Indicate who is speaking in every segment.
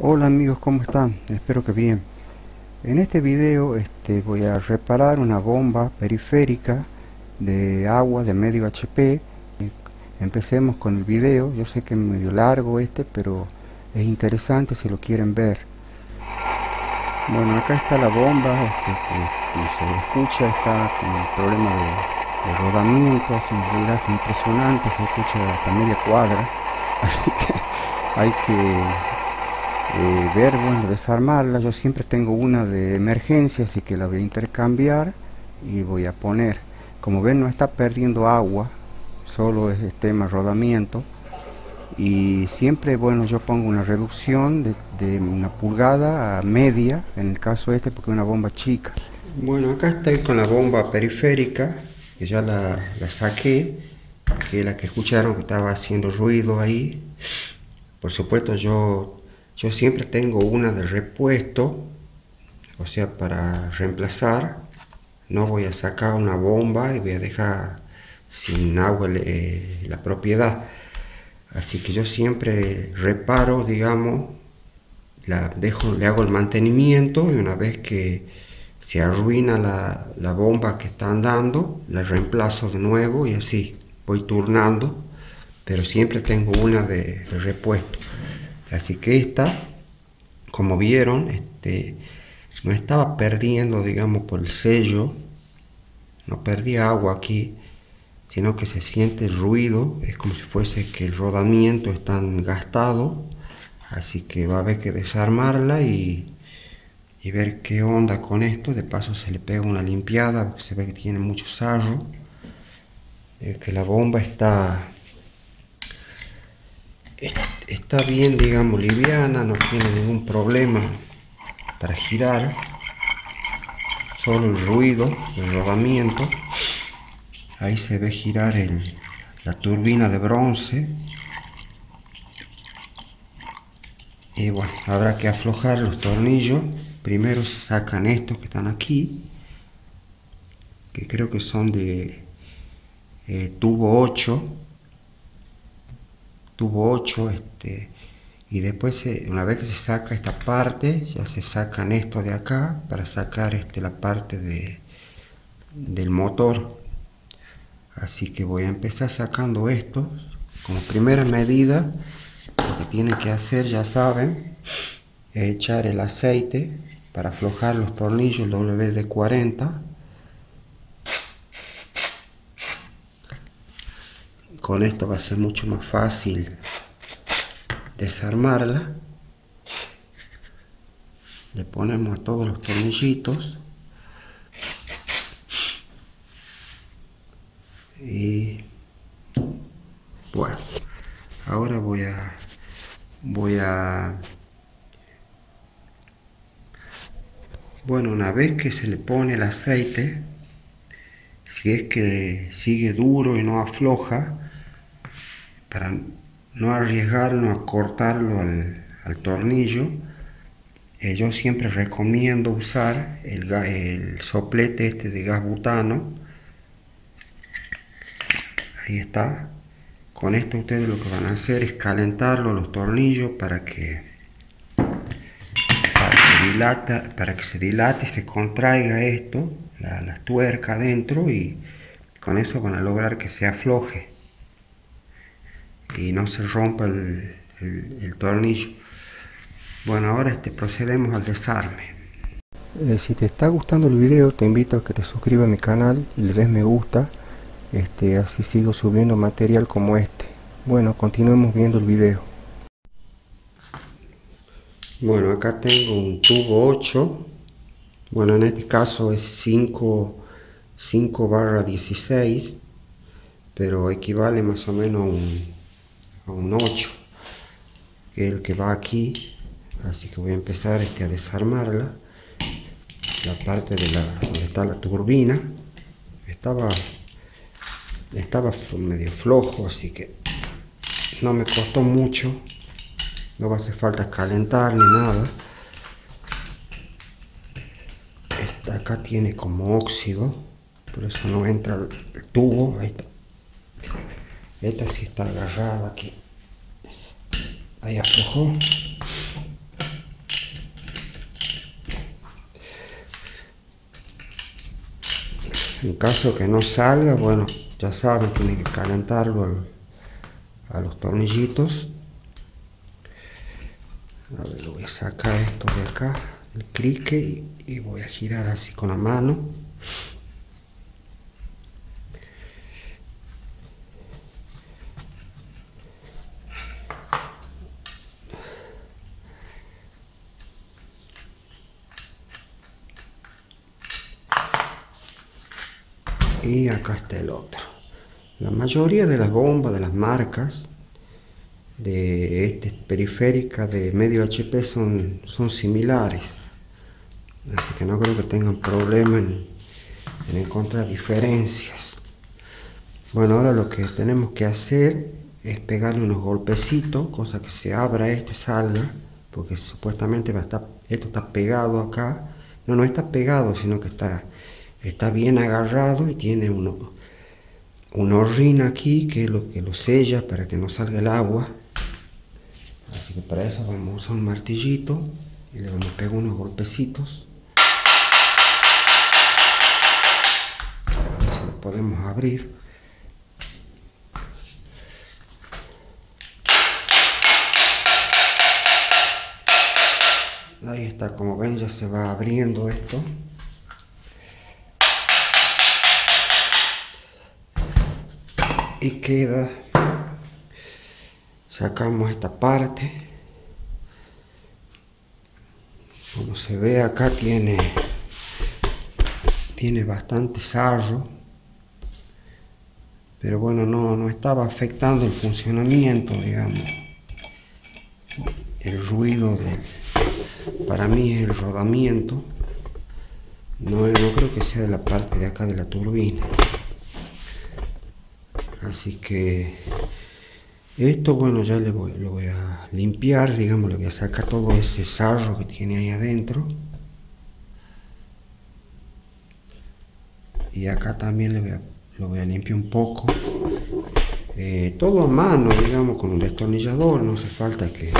Speaker 1: Hola amigos, ¿cómo están? Espero que bien. En este video voy a reparar una bomba periférica de agua de medio HP. Empecemos con el video. Yo sé que es medio largo pero es interesante si lo quieren ver. Bueno, acá está la bomba, como se escucha está con un problema de rodamiento, hace un ruidaje impresionante, se escucha hasta media cuadra, así que hay que ver, bueno, desarmarla. Yo siempre tengo una de emergencia, así que la voy a intercambiar y voy a poner, como ven, no está perdiendo agua, solo es tema rodamiento. Y siempre, bueno, yo pongo una reducción de 1 pulgada a media, en el caso porque es una bomba chica. Bueno, acá estoy con la bomba periférica, que ya la saqué, que es la que escucharon que estaba haciendo ruido ahí. Por supuesto, yo siempre tengo una de repuesto, o sea, para reemplazar. No voy a sacar una bomba y voy a dejar sin agua la propiedad. Así que yo siempre reparo, digamos, le hago el mantenimiento, y una vez que se arruina la bomba que está andando, la reemplazo de nuevo y así voy turnando, pero siempre tengo una de repuesto. Así que esta, como vieron, no estaba perdiendo, digamos, por el sello, no perdía agua aquí, sino que se siente el ruido, es como si fuese que el rodamiento está gastado. Así que va a haber que desarmarla y ver qué onda con esto. De paso se le pega una limpiada, porque se ve que tiene mucho sarro, que la bomba está bien, digamos, liviana, no tiene ningún problema para girar, solo el ruido, el rodamiento. Ahí se ve girar la turbina de bronce. Y bueno, habrá que aflojar los tornillos. Primero se sacan estos que están aquí, que creo que son de tubo 8, y después una vez que se saca esta parte, ya se sacan esto de acá para sacar la parte del motor. Así que voy a empezar sacando estos como primera medida. Lo que tienen que hacer, ya saben, es echar el aceite para aflojar los tornillos WD-40. Con esto va a ser mucho más fácil desarmarla. Le ponemos a todos los tornillitos y bueno, ahora voy a bueno, una vez que se le pone el aceite, si es que sigue duro y no afloja, para no arriesgarnos a cortarlo al tornillo, yo siempre recomiendo usar el soplete de gas butano. Ahí está. Con esto ustedes lo que van a hacer es calentarlo los tornillos para que se dilate y se contraiga la tuerca adentro, y con eso van a lograr que se afloje y no se rompa el tornillo. Bueno, ahora procedemos al desarme. Si te está gustando el video, te invito a que te suscribas a mi canal y le des me gusta, así sigo subiendo material como este. Bueno, continuemos viendo el video. Bueno, acá tengo un tubo 8, bueno, en este caso es 5/16, pero equivale más o menos a un 8, que es el que va aquí. Así que voy a empezar a desarmarla. La parte donde está la turbina estaba medio flojo, así que no me costó mucho, no va a hacer falta calentar ni nada. Esta acá tiene como óxido, por eso no entra el tubo. Ahí está. Esta sí está agarrada aquí, ahí aflojó. En caso que no salga, bueno, ya saben, tienen que calentarlo a los tornillitos. A ver, lo voy a sacar esto de acá, el crique, y voy a girar así con la mano. Y acá está el otro. La mayoría de las bombas, de las marcas de periférica de medio HP son similares, así que no creo que tengan problema en encontrar diferencias. Bueno, ahora lo que tenemos que hacer es pegarle unos golpecitos, cosa que se abra esto y salga, porque supuestamente va a estar, esto está pegado acá. No, no está pegado, sino que está bien agarrado y tiene un horrín aquí que es lo que lo sella para que no salga el agua. Así que para eso vamos a usar un martillito y le vamos a pegar unos golpecitos. A ver si lo podemos abrir. Ahí está, como ven ya se va abriendo esto. Y queda, sacamos esta parte. Como se ve acá tiene bastante sarro, pero bueno, no estaba afectando el funcionamiento, digamos. El ruido para mí es el rodamiento, no creo que sea de la parte de acá de la turbina. Así que esto, bueno, ya lo voy a limpiar, digamos, le voy a sacar todo ese sarro que tiene ahí adentro. Y acá también lo voy a limpiar un poco. Todo a mano, digamos, con un destornillador, no hace falta que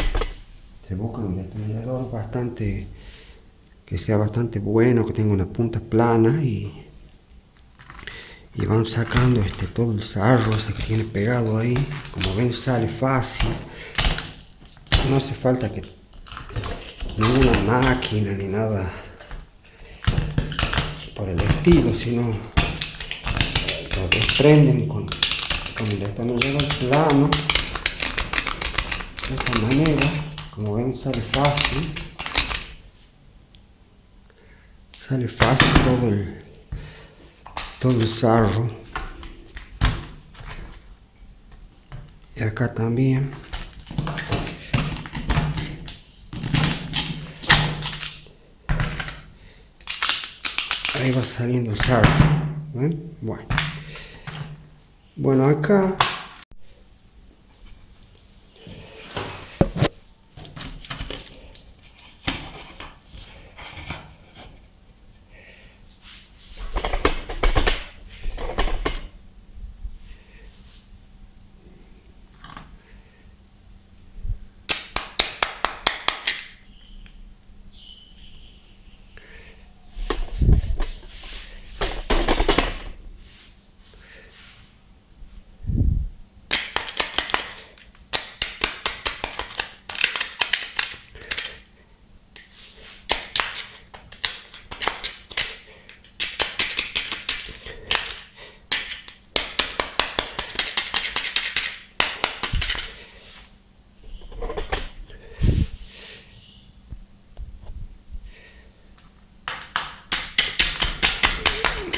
Speaker 1: se busque un destornillador que sea bastante bueno, que tenga una punta plana y van sacando todo el sarro ese que tiene pegado ahí. Como ven, sale fácil, no hace falta que ninguna máquina ni nada por el estilo, sino lo desprenden con el destornillador plano de esta manera. Como ven, sale fácil todo el sarro. Y acá también. Ahí va saliendo el sarro. ¿Ven? Bueno, acá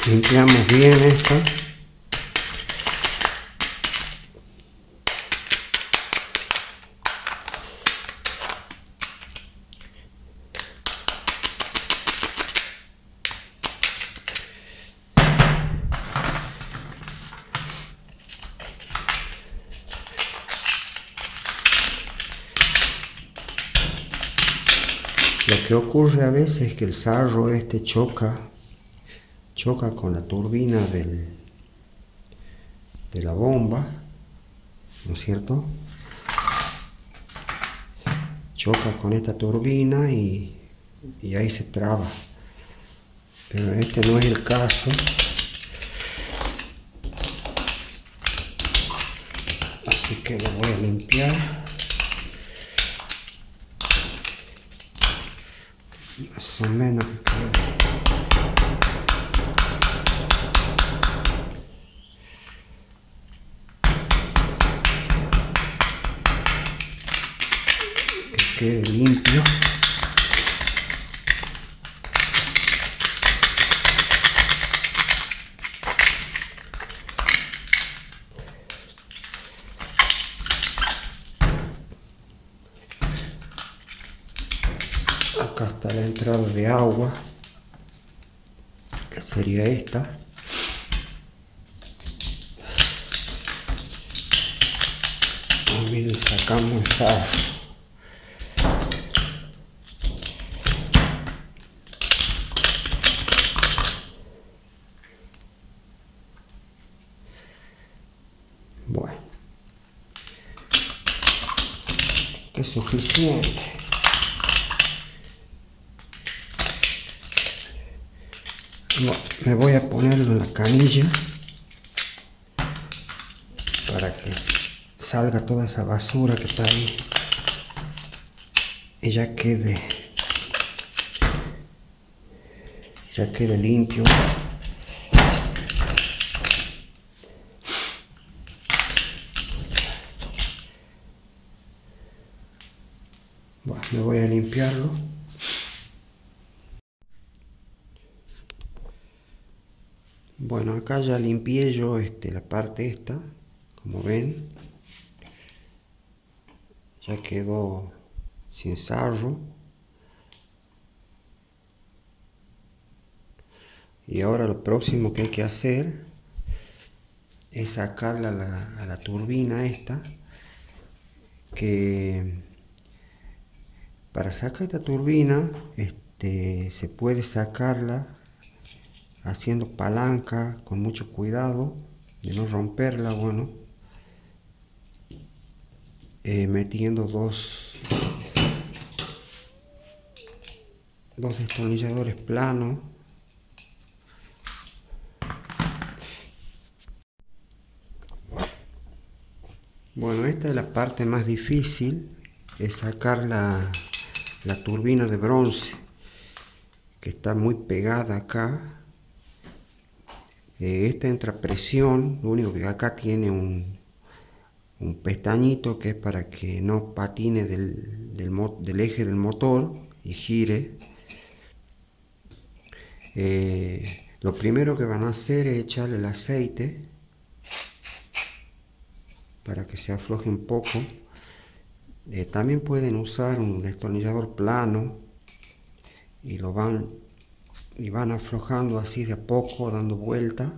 Speaker 1: limpiamos bien esto. Lo que ocurre a veces es que el sarro choca con la turbina de la bomba, ¿no es cierto? Choca con esta turbina y ahí se traba. Pero este no es el caso. así que lo voy a limpiar. Más o menos que quede limpio. Acá está la entrada de agua, que sería esta. Miren, sacamos esa. Bueno, que es suficiente. Bueno, me voy a ponerlo en la canilla para que salga toda esa basura que está ahí y ya quede limpio. Bueno, me voy a limpiarlo. Bueno, acá ya limpié yo la parte esta, como ven, ya quedó sin sarro. Y ahora lo próximo que hay que hacer es sacarla a la turbina esta, que para sacar esta turbina se puede sacarla haciendo palanca con mucho cuidado de no romperla. Bueno, metiendo dos destornilladores planos. Bueno, esta es la parte más difícil, es sacar la turbina de bronce, que está muy pegada acá. Esta entra a presión, lo único que acá tiene un pestañito que es para que no patine del eje del motor y gire. Lo primero que van a hacer es echarle el aceite para que se afloje un poco. También pueden usar un destornillador plano y van aflojando así de a poco, dando vuelta.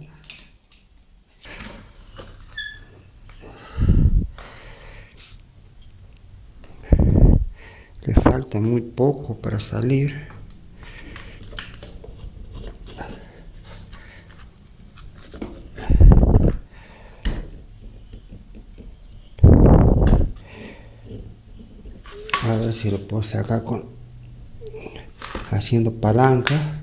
Speaker 1: Le falta muy poco para salir. A ver si lo puedo sacar haciendo palanca.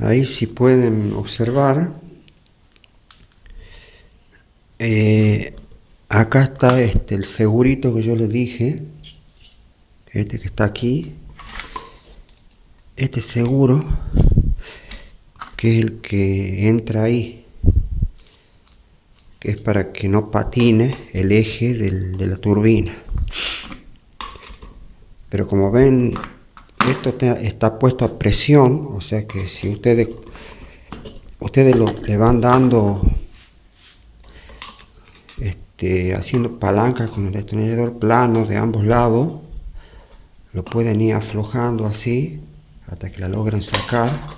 Speaker 1: Ahí si pueden observar, acá está el segurito que yo les dije, que está aquí. Este seguro, que es el que entra ahí, que es para que no patine el eje de la turbina. Pero como ven, esto está puesto a presión, o sea que si ustedes le van dando haciendo palanca con el destornillador plano de ambos lados, lo pueden ir aflojando así hasta que la logren sacar.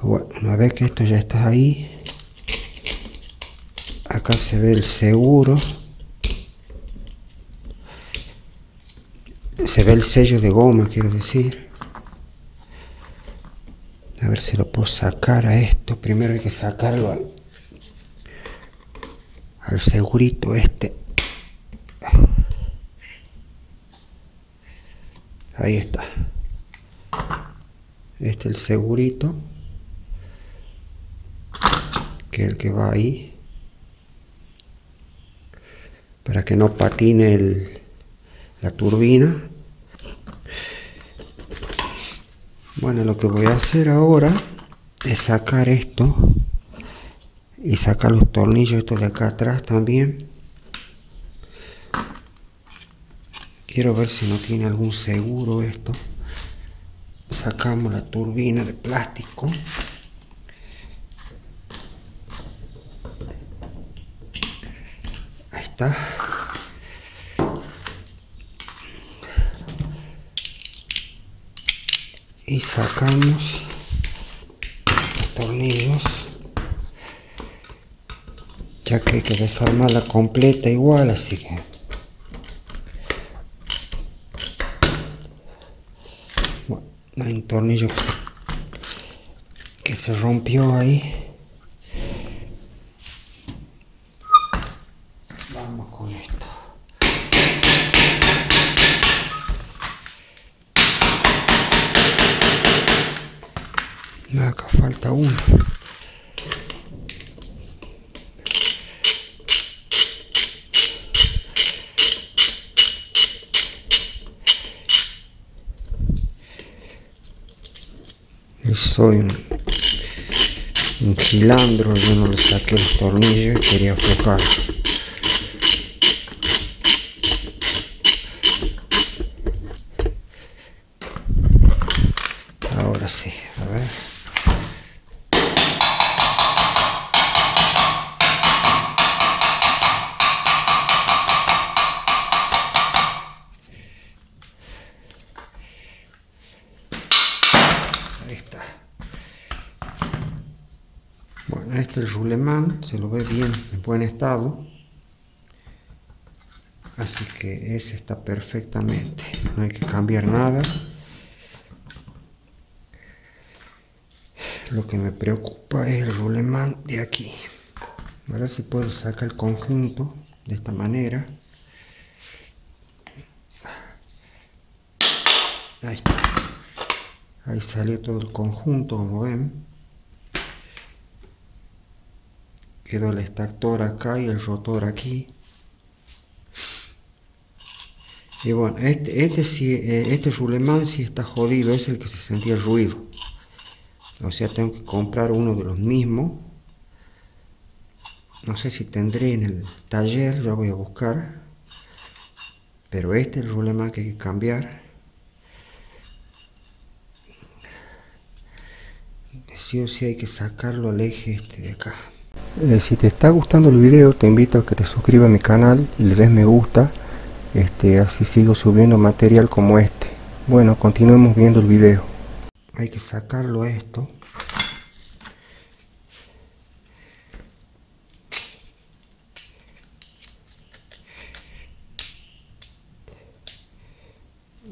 Speaker 1: Bueno, una vez que esto ya está ahí, acá se ve el seguro. se ve el sello de goma, quiero decir. A ver si lo puedo sacar a esto. Primero hay que sacarlo al segurito este. Ahí está. Este es el segurito, que es el que va ahí, para que no patine la turbina. Bueno, lo que voy a hacer ahora es sacar esto y sacar los tornillos estos de acá atrás también. Quiero ver si no tiene algún seguro esto. Sacamos la turbina de plástico. Ahí está. Y sacamos los tornillos, ya que hay que desarmarla completa igual, así que bueno, hay un tornillo que se rompió ahí. Vamos con esto. Acá falta uno. Y soy un cilindro, yo no le saqué los tornillos y quería aflojar. Ahora sí, a ver. Ahí está. Bueno, este es el roulement, se lo ve bien, en buen estado. Así que ese está perfectamente, no hay que cambiar nada. Lo que me preocupa es el roulement de aquí. A ver si puedo sacar el conjunto de esta manera. Ahí está. Ahí salió todo el conjunto, como ven. Quedó el extractor acá y el rotor aquí. Y bueno, este roulement sí está jodido, es el que se sentía el ruido. O sea, tengo que comprar uno de los mismos. No sé si tendré en el taller, ya voy a buscar. Pero este es el roulement que hay que cambiar. Sí o sí hay que sacarlo al eje este de acá. Si te está gustando el video, te invito a que te suscribas a mi canal y le des me gusta. Así sigo subiendo material como este. Bueno, continuemos viendo el video. Hay que sacarlo esto.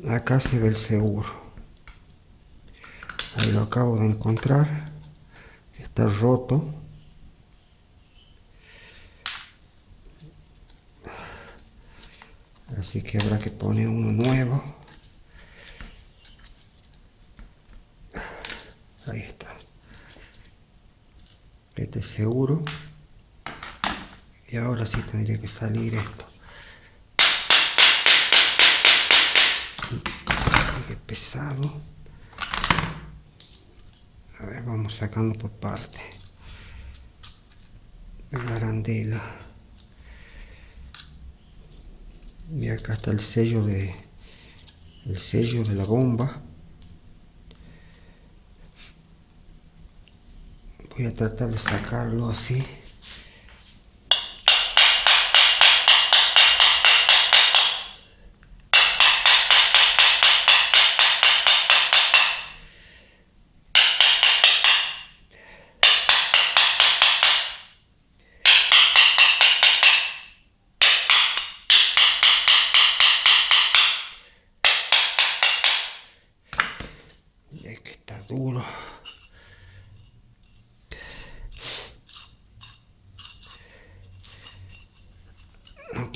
Speaker 1: Acá se ve el seguro. Ahí lo acabo de encontrar. Está roto. Así que habrá que poner uno nuevo. Ahí está. Este es seguro. Y ahora sí tendría que salir esto. Qué pesado. A ver, vamos sacando por parte. La arandela. Y acá está el sello de la bomba. Voy a tratar de sacarlo así.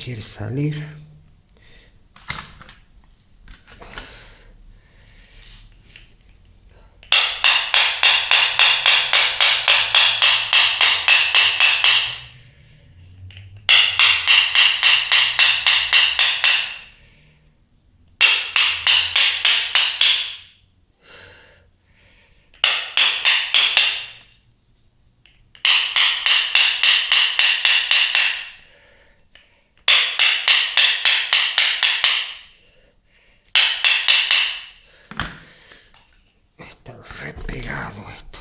Speaker 1: quiere salir. Está re pegado esto.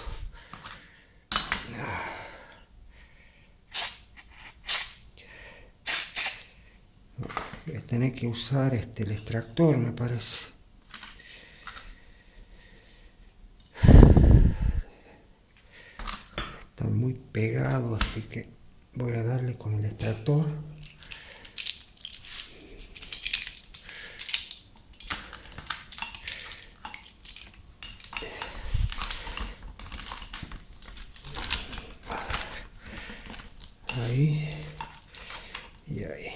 Speaker 1: Voy a tener que usar el extractor, me parece. Está muy pegado, así que voy a darle con el extractor. Ahí y ahí.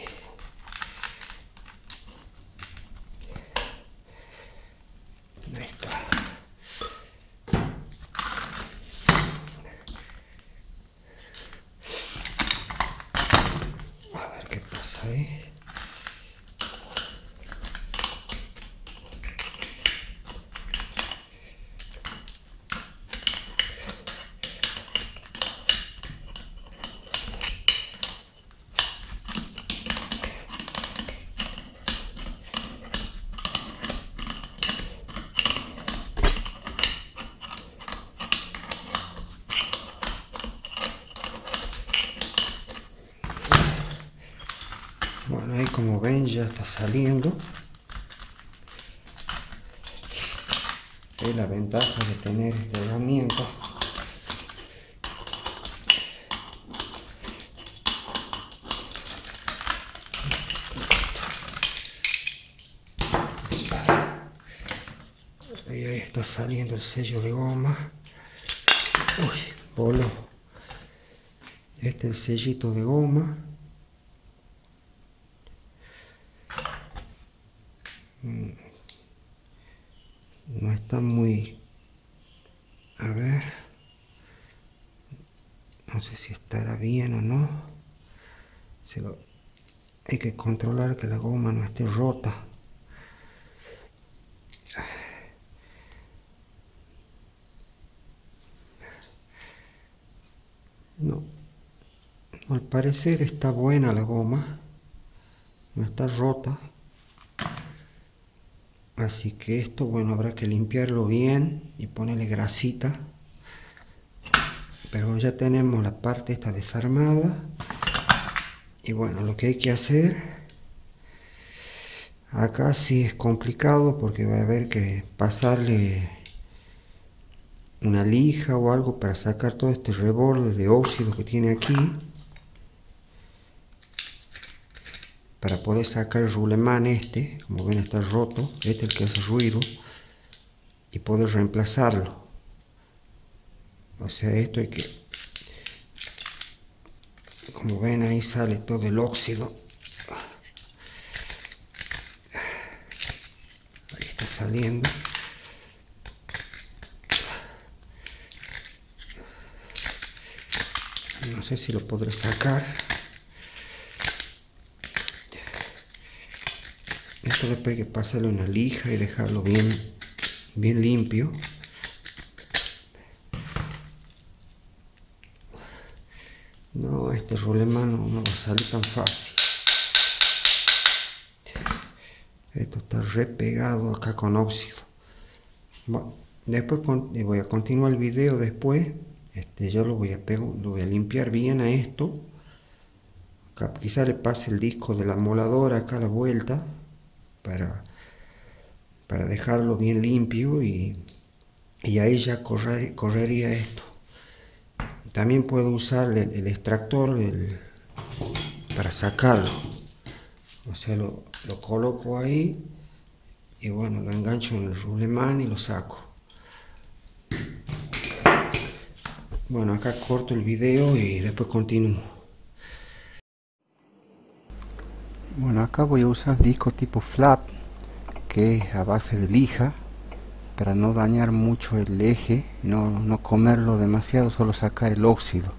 Speaker 1: Ahí está. A ver qué pasa ahí. Bueno, ahí como ven ya está saliendo. Es la ventaja de tener esta herramienta. Ahí está saliendo el sello de goma. Uy, voló. Este es el sellito de goma. No está muy... A ver. No sé si estará bien o no. Hay que controlar que la goma no esté rota. No. Al parecer está buena la goma. No está rota. Así que esto, bueno, habrá que limpiarlo bien y ponerle grasita. Pero ya tenemos la parte esta desarmada. Y bueno, lo que hay que hacer acá sí es complicado porque va a haber que pasarle una lija o algo para sacar todo este reborde de óxido que tiene aquí, para poder sacar el rulemán este. Como ven, está roto, este es el que hace ruido, y poder reemplazarlo. O sea, esto hay que, como ven, ahí sale todo el óxido. Ahí está saliendo. No sé si lo podré sacar. Esto después hay que pasarle una lija y dejarlo bien limpio. No, este rulemán no va a salir tan fácil. Esto está re pegado acá con óxido. Bueno, después voy a continuar el video después. Yo lo voy a limpiar bien a esto. Acá quizá le pase el disco de la moladora acá a la vuelta para dejarlo bien limpio, y ahí ya correría esto. También puedo usar el extractor para sacarlo. O sea, lo coloco ahí y bueno, lo engancho en el rulemán y lo saco. Bueno, acá corto el video y después continúo. Bueno, acá voy a usar disco tipo flap, que es a base de lija, para no dañar mucho el eje, no comerlo demasiado, solo sacar el óxido.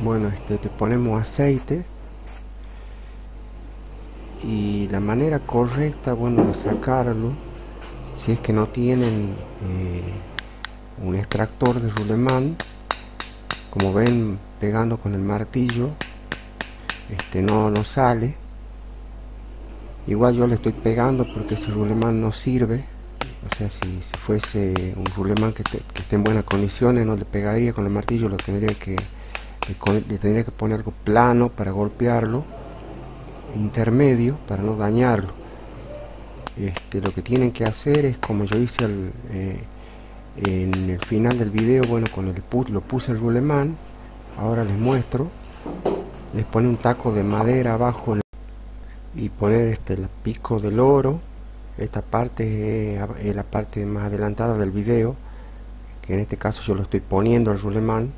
Speaker 1: Bueno, le ponemos aceite, y la manera correcta, bueno, de sacarlo, si es que no tienen un extractor de rulemán, como ven, pegando con el martillo, no sale. Igual yo le estoy pegando porque ese rulemán no sirve. O sea, si fuese un rulemán que esté en buenas condiciones, no le pegaría con el martillo, le tendría que poner algo plano para golpearlo, intermedio, para no dañarlo. Lo que tienen que hacer es, como yo hice en el final del video, bueno, lo puse el rulemán, ahora les muestro. Les pone un taco de madera abajo y poner el pico del oro. Esta parte es la parte más adelantada del video, que en este caso yo lo estoy poniendo al rulemán,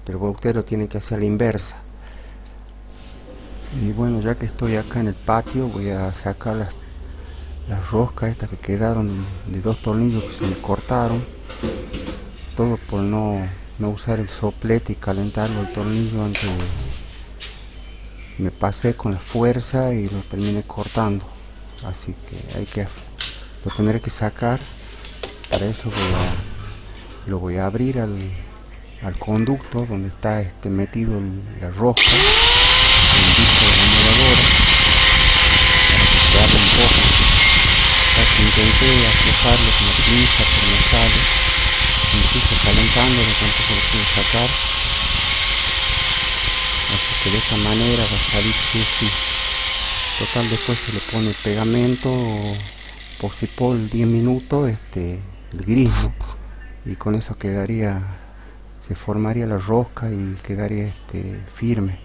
Speaker 1: pero ustedes lo tienen que hacer a la inversa. Y bueno, ya que estoy acá en el patio, voy a sacar las roscas estas que quedaron de 2 tornillos que se me cortaron, todo por no usar el soplete y calentarlo el tornillo antes me pasé con la fuerza y lo terminé cortando, así que lo tendré que sacar. Para eso lo voy a abrir al conducto donde está metido la rosca, el disco de la moladora, para que se abra un poco. Ya que intenté aflojarlo con la pinza, pero no sale, incluso calentándolo tampoco lo pude sacar. Así que de esta manera va a salir sí. Total, después se le pone pegamento o poxipol 10 minutos, el gris, ¿no? Y con eso se formaría la rosca y quedaría firme.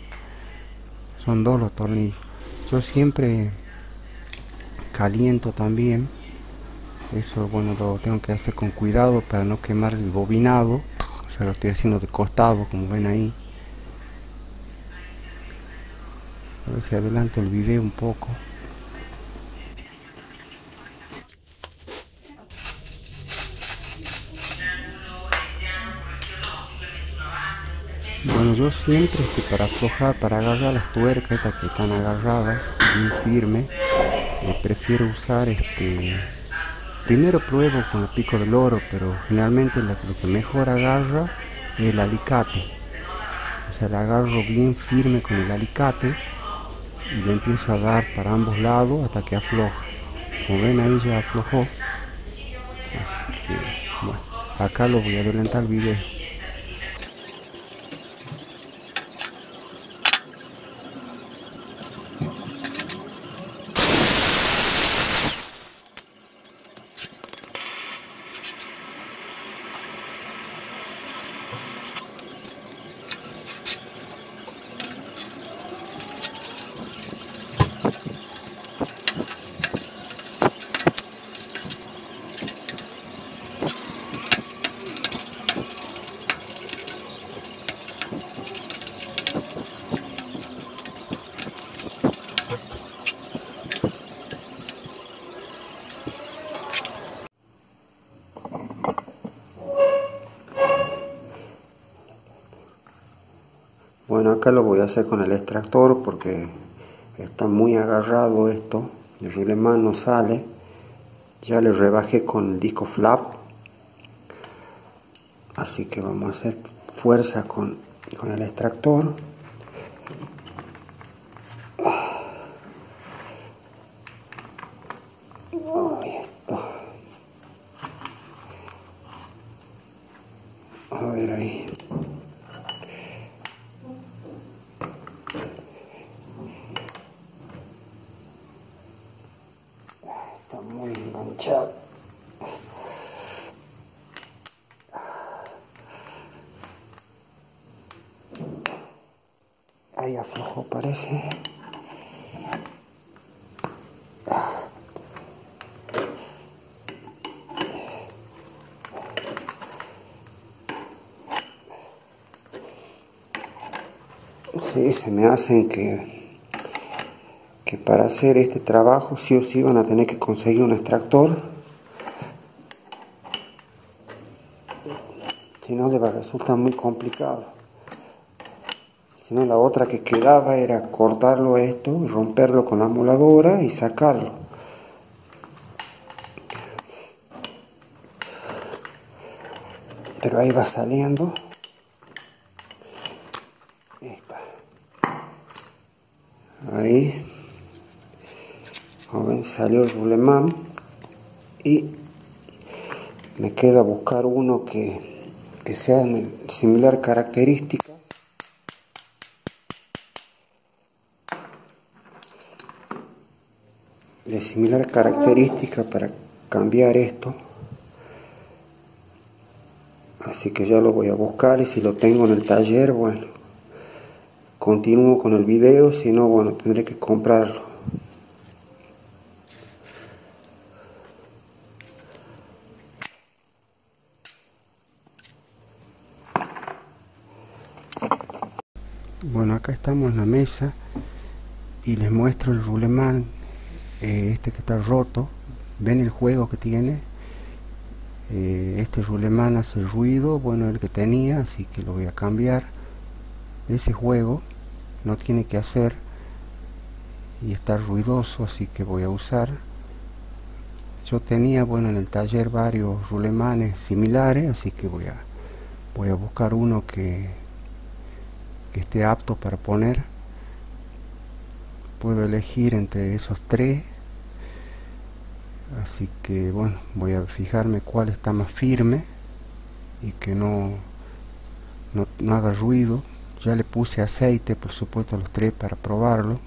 Speaker 1: Son 2 los tornillos. Yo siempre caliento también Eso, bueno, lo tengo que hacer con cuidado para no quemar el bobinado. O sea, lo estoy haciendo de costado, como ven ahí. A ver si adelanto el video un poco. Bueno, yo siempre para aflojar, para agarrar las tuercas estas que están agarradas bien firme, prefiero usar primero pruebo con el pico del oro, pero generalmente lo que mejor agarra es el alicate. O sea, la agarro bien firme con el alicate y le empiezo a dar para ambos lados hasta que afloja. Como ven ahí ya aflojó. Así que, bueno, acá lo voy a adelantar el video. Bueno, acá lo voy a hacer con el extractor porque está muy agarrado esto. El rulemán no sale. Ya le rebajé con el disco flap. Así que vamos a hacer fuerza con el extractor. Ahí está. A ver ahí. Está muy enganchado. Ahí aflojó, parece. Sí, se me hacen que para hacer este trabajo sí o sí van a tener que conseguir un extractor. Si no, les va a resultar muy complicado. Si no, la otra que quedaba era cortarlo esto, romperlo con la moladora y sacarlo. Pero ahí va saliendo. Ahí está. Ahí. Como ven, salió el rulemán. Y me queda buscar uno que sea de similar características. De similar característica para cambiar esto. Así que ya lo voy a buscar y si lo tengo en el taller, bueno, continúo con el video, si no, bueno, tendré que comprarlo. Bueno, acá estamos en la mesa y les muestro el rulemán, este que está roto. ¿Ven el juego que tiene? Este rulemán hace ruido, bueno, el que tenía, así que lo voy a cambiar. Ese juego no tiene que hacer y está ruidoso, así que voy a usar. Yo tenía, bueno, en el taller varios rulemanes similares, así que voy a buscar uno que esté apto para poner. Puedo elegir entre esos tres, así que bueno, voy a fijarme cuál está más firme y que no haga ruido. Ya le puse aceite, por supuesto, a los tres para probarlo.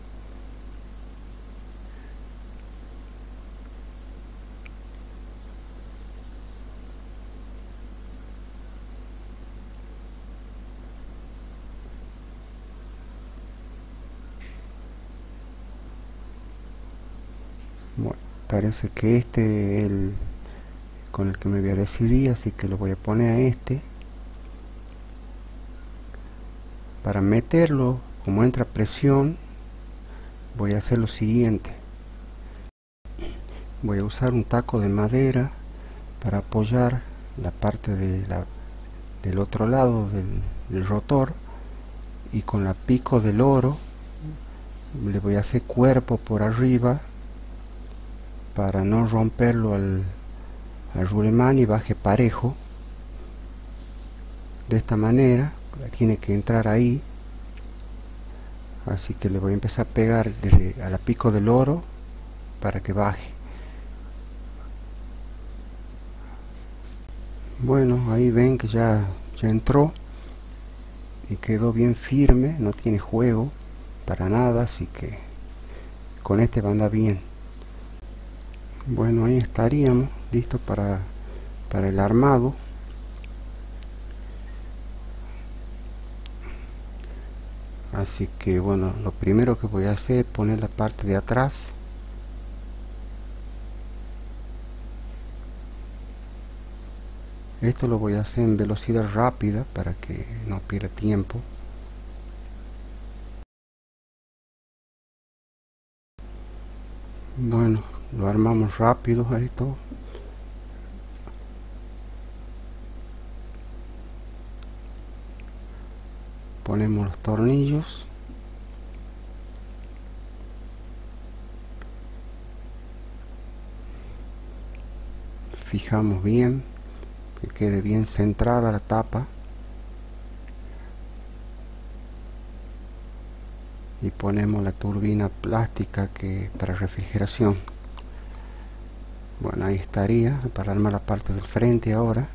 Speaker 1: Bueno, parece que este es con el que me voy a decidir, así que lo voy a poner a este. Para meterlo, como entra presión, voy a hacer lo siguiente. Voy a usar un taco de madera para apoyar la parte del otro lado del rotor, y con la pico del oro le voy a hacer cuerpo por arriba para no romperlo al rulemán y baje parejo. De esta manera tiene que entrar ahí, así que le voy a empezar a pegar a la pico del oro para que baje. Bueno, ahí ven que ya entró y quedó bien firme, no tiene juego para nada, así que con este va a andar bien. Bueno, ahí estaríamos listos para el armado. Así que bueno, lo primero que voy a hacer es poner la parte de atrás. Esto lo voy a hacer en velocidad rápida para que no pierda tiempo. Bueno, lo armamos rápido a esto. Ponemos los tornillos. Fijamos bien, que quede bien centrada la tapa. Y ponemos la turbina plástica para refrigeración. Bueno, ahí estaría para armar la parte del frente ahora.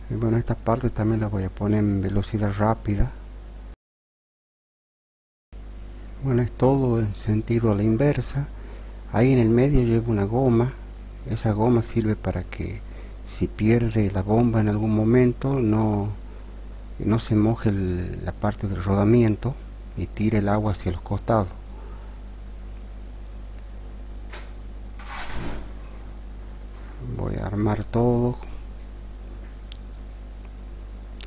Speaker 1: Y bueno, esta parte también la voy a poner en velocidad rápida. Bueno, es todo en sentido a la inversa. Ahí en el medio llevo una goma. Esa goma sirve para que si pierde la bomba en algún momento no se moje la parte del rodamiento y tire el agua hacia los costados. Voy a armar todo.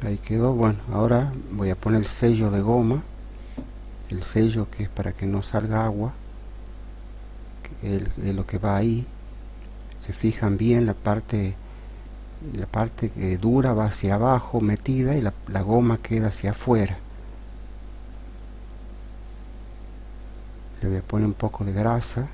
Speaker 1: Ahí quedó. Bueno, ahora voy a poner el sello de goma, el sello que es para que no salga agua, que es lo que va ahí. Se fijan bien, la parte dura va hacia abajo metida y la goma queda hacia afuera. Le voy a poner un poco de grasa.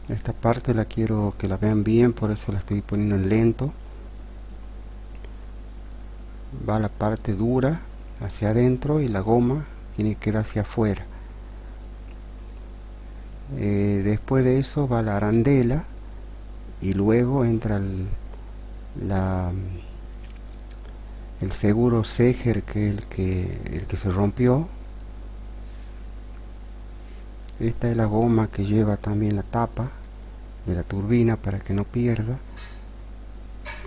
Speaker 1: Esta parte la quiero que la vean bien, por eso la estoy poniendo en lento. Va la parte dura hacia adentro y la goma tiene que quedar hacia afuera. Después de eso va la arandela y luego entra el seguro Seger, que es el que se rompió. Esta es la goma que lleva también la tapa de la turbina para que no pierda.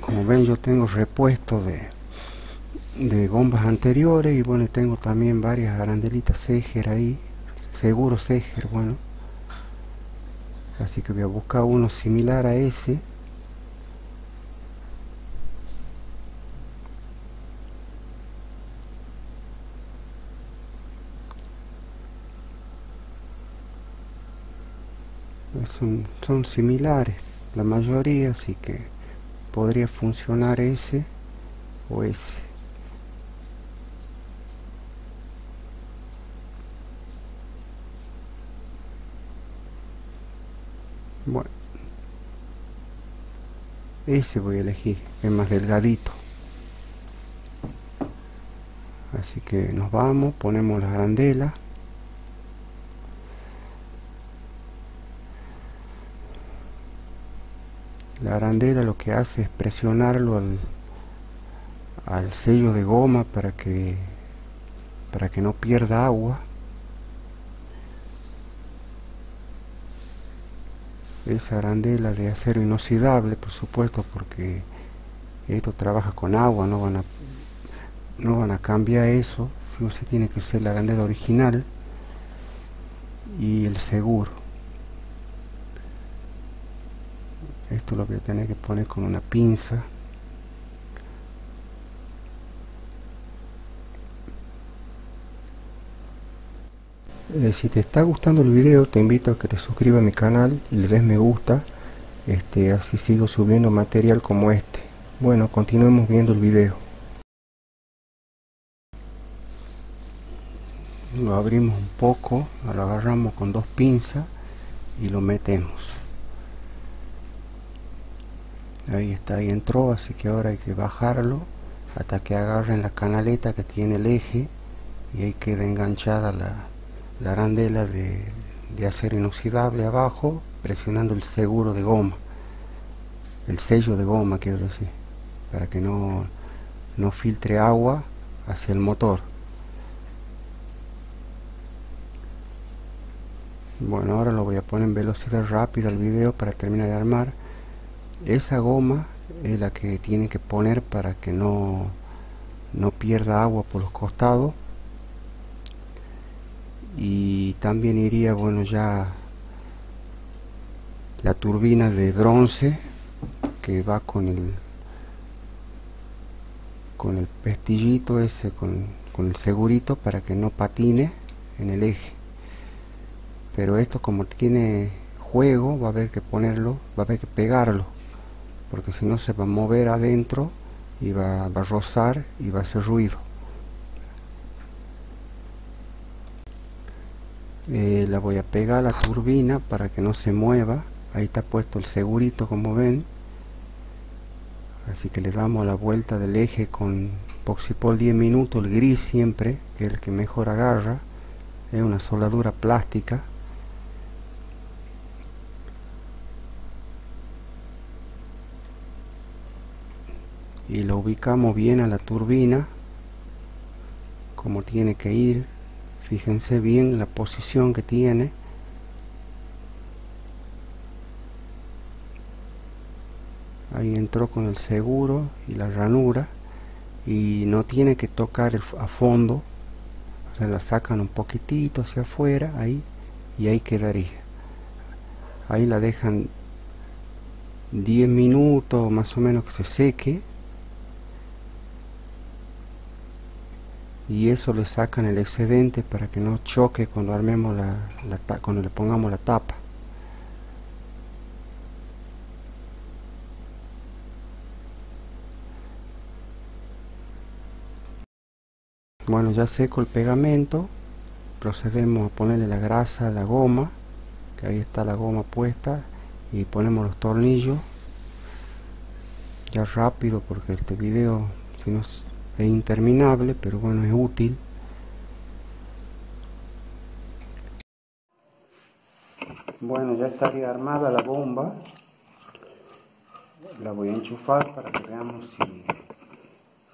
Speaker 1: Como ven, yo tengo repuesto de bombas anteriores, y bueno, tengo también varias arandelitas Seger ahí, seguro Seger. Bueno, así que voy a buscar uno similar a ese. Son similares la mayoría, así que podría funcionar ese o ese. Bueno, ese voy a elegir, es más delgadito. Así que nos vamos, ponemos las arandelas. La arandela lo que hace es presionarlo al sello de goma para que no pierda agua. Esa arandela de acero inoxidable, por supuesto, porque esto trabaja con agua, no van a no van a cambiar eso, si o sí tiene que ser la arandela original y el seguro. Esto lo voy a tener que poner con una pinza. Si te está gustando el video, te invito a que te suscribas a mi canal y le des me gusta, así sigo subiendo material como este. Bueno, continuemos viendo el video. Lo abrimos un poco, lo agarramos con dos pinzas y lo metemos. Ahí está, ahí entró, así que ahora hay que bajarlo hasta que agarren la canaleta que tiene el eje y ahí queda enganchada la arandela de acero inoxidable abajo, presionando el seguro de goma, el sello de goma quiero decir, para que no filtre agua hacia el motor. Bueno, ahora lo voy a poner en velocidad rápida el video para terminar de armar. Esa goma es la que tiene que poner para que no pierda agua por los costados. Y también iría, bueno, ya la turbina de bronce que va con el pestillito ese, con el segurito, para que no patine en el eje. Pero esto, como tiene juego, va a haber que ponerlo, va a haber que pegarlo, porque si no se va a mover adentro y va a rozar y va a hacer ruido. La voy a pegar a la turbina para que no se mueva. Ahí está puesto el segurito, como ven. Así que le damos la vuelta del eje con Poxipol 10 minutos, el gris siempre, que es el que mejor agarra. Es una soldadura plástica. Y lo ubicamos bien a la turbina, como tiene que ir. Fíjense bien la posición que tiene. Ahí entró con el seguro y la ranura, y no tiene que tocar a fondo, o sea, la sacan un poquitito hacia afuera, ahí, y ahí quedaría. Ahí la dejan 10 minutos más o menos que se seque, y eso le sacan el excedente para que no choque cuando armemos cuando le pongamos la tapa. Bueno, ya seco el pegamento, procedemos a ponerle la grasa a la goma, que ahí está la goma puesta, y ponemos los tornillos ya rápido, porque este video si no es interminable, pero bueno, es útil. Bueno, ya estaría armada la bomba. La voy a enchufar para que veamos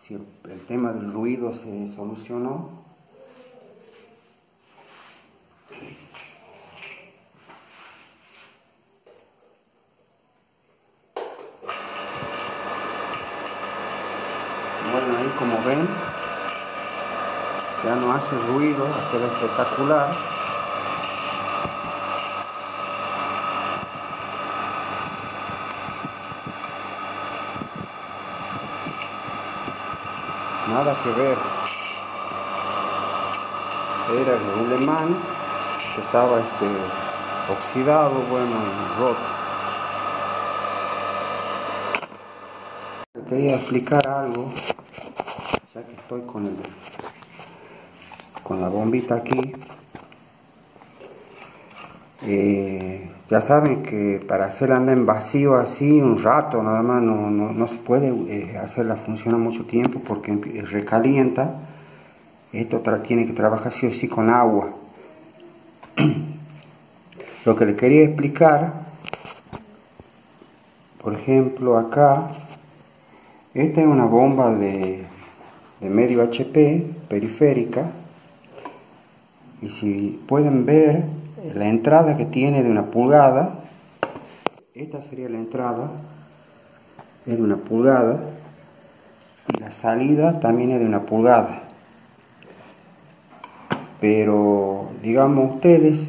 Speaker 1: si el tema del ruido se solucionó. Bueno, ahí como ven, ya no hace ruido, queda espectacular. Nada que ver. Era un Le Mans que estaba oxidado, bueno, roto. Quería explicar algo, ya que estoy con la bombita aquí. Ya saben que para hacerla andar en vacío así un rato nada más no se puede hacerla funcionar mucho tiempo, porque recalienta. Esto tiene que trabajar sí o sí con agua. Lo que le quería explicar, por ejemplo, acá, esta es una bomba de medio HP periférica, y si pueden ver la entrada que tiene de 1 pulgada, esta sería la entrada, es de 1 pulgada. y la salida también es de 1 pulgada. Pero digamos ustedes,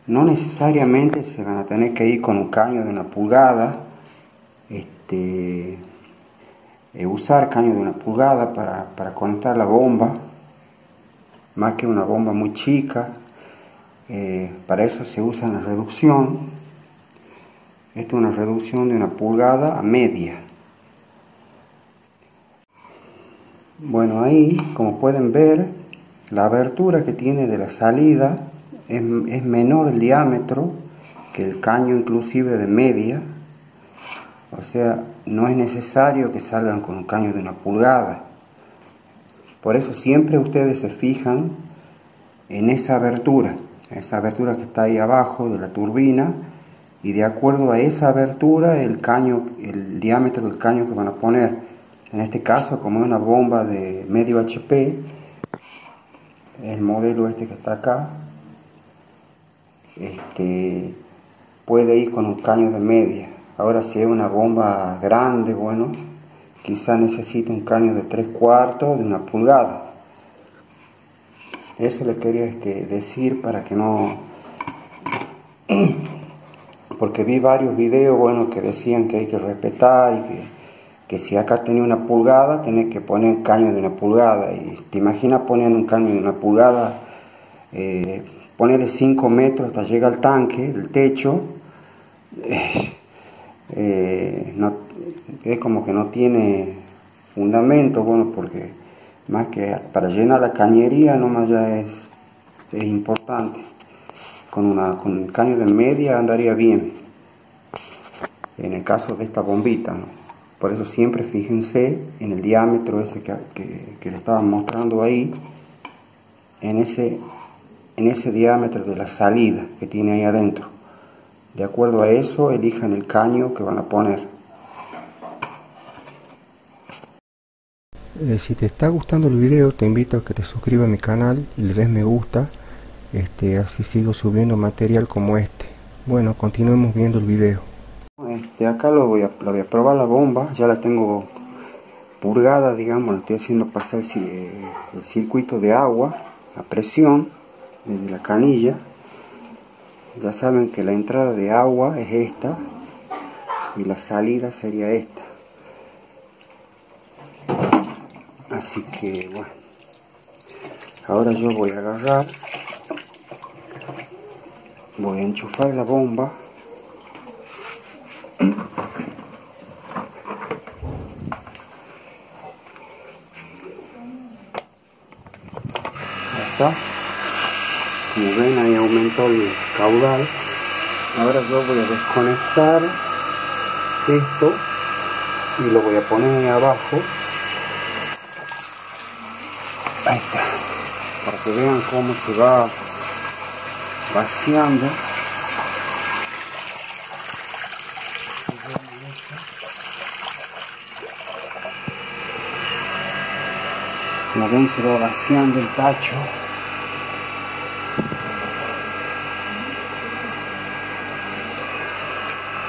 Speaker 1: no necesariamente se van a tener que ir con un caño de 1 pulgada, usar caño de 1 pulgada para conectar la bomba, más que una bomba muy chica. Para eso se usa la reducción. Esta es una reducción de 1 pulgada a media. Bueno, ahí como pueden ver, la abertura que tiene de la salida es menor el diámetro que el caño inclusive de media. O sea, no es necesario que salgan con un caño de 1 pulgada. Por eso siempre ustedes se fijan en esa abertura que está ahí abajo de la turbina, y de acuerdo a esa abertura el diámetro del caño que van a poner. En este caso, como es una bomba de medio HP, el modelo que está acá, puede ir con un caño de media. Ahora, si es una bomba grande, bueno, quizá necesite un caño de 3/4 de 1 pulgada. Eso le quería decir para que no... Porque vi varios videos, bueno, que decían que hay que respetar y que si acá tenía 1 pulgada, tenés que poner un caño de 1 pulgada. Y te imaginas poniendo un caño de 1 pulgada, ponerle 5 metros hasta llega al tanque, el techo, no, es como que no tiene fundamento, bueno, porque más que para llenar la cañería nomás ya es importante. Con un caño de media andaría bien, en el caso de esta bombita, ¿no? Por eso siempre fíjense en el diámetro ese que le estaba mostrando ahí, en ese diámetro de la salida que tiene ahí adentro. De acuerdo a eso, elijan el caño que van a poner. Si te está gustando el video, te invito a que te suscribas a mi canal y le des me gusta, así sigo subiendo material como este. Bueno, continuemos viendo el video. Acá lo voy a probar la bomba, ya la tengo purgada, digamos, la estoy haciendo pasar el circuito de agua a presión desde la canilla. Ya saben que la entrada de agua es esta y la salida sería esta. Así que bueno, ahora yo voy a agarrar, voy a enchufar la bomba. Ahí está. Como ven, ahí aumentó el caudal. Ahora yo voy a desconectar esto y lo voy a poner ahí abajo. Ahí está, para que vean cómo se va vaciando. Como ven, se va vaciando el tacho.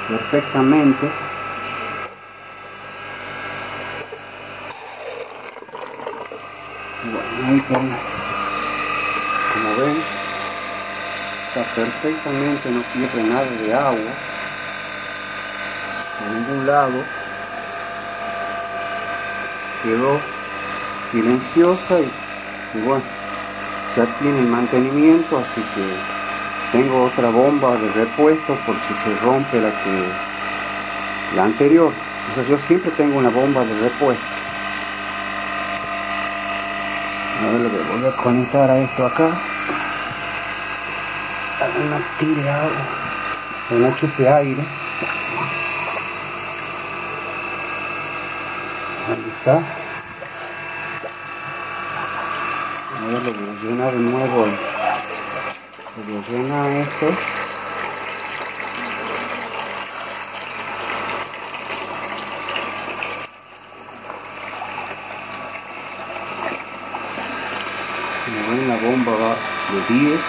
Speaker 1: Perfectamente. Bueno, ahí como ven, está perfectamente, no pierde nada de agua en ningún lado. Quedó silenciosa y bueno, ya tiene el mantenimiento, así que tengo otra bomba de repuesto por si se rompe la anterior. Entonces yo siempre tengo una bomba de repuesto. Ahora le voy a conectar a esto acá, a una tira de agua, una chupe aire. Ahí está. Ahora le voy a llenar de nuevo, le voy a llenar esto. Como ven, la bomba va de 10,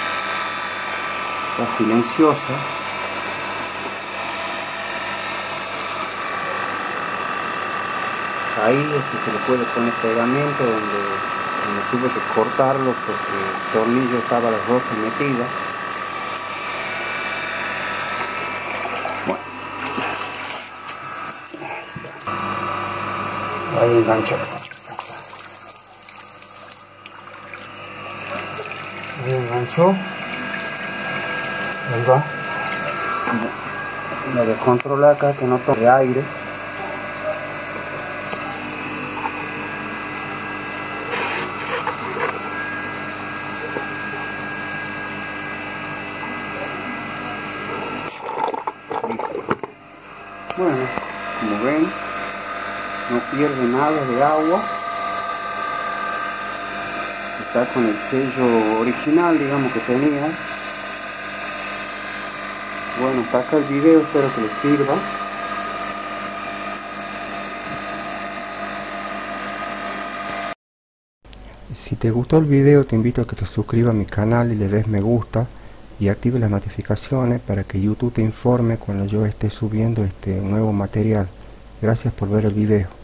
Speaker 1: está silenciosa. ahí se le puede poner pegamento donde tuve que cortarlo porque el tornillo estaba las roscas metidas. Bueno, ahí enganchó. Ahí enganchó. Ahí va. Lo de controlar acá que no toque aire. Bueno, como ven, no pierde nada de agua. Está con el sello original, digamos, que tenía. Bueno, hasta acá el video, espero que les sirva. Si te gustó el video, te invito a que te suscribas a mi canal y le des me gusta y active las notificaciones para que YouTube te informe cuando yo esté subiendo este nuevo material. Gracias por ver el video.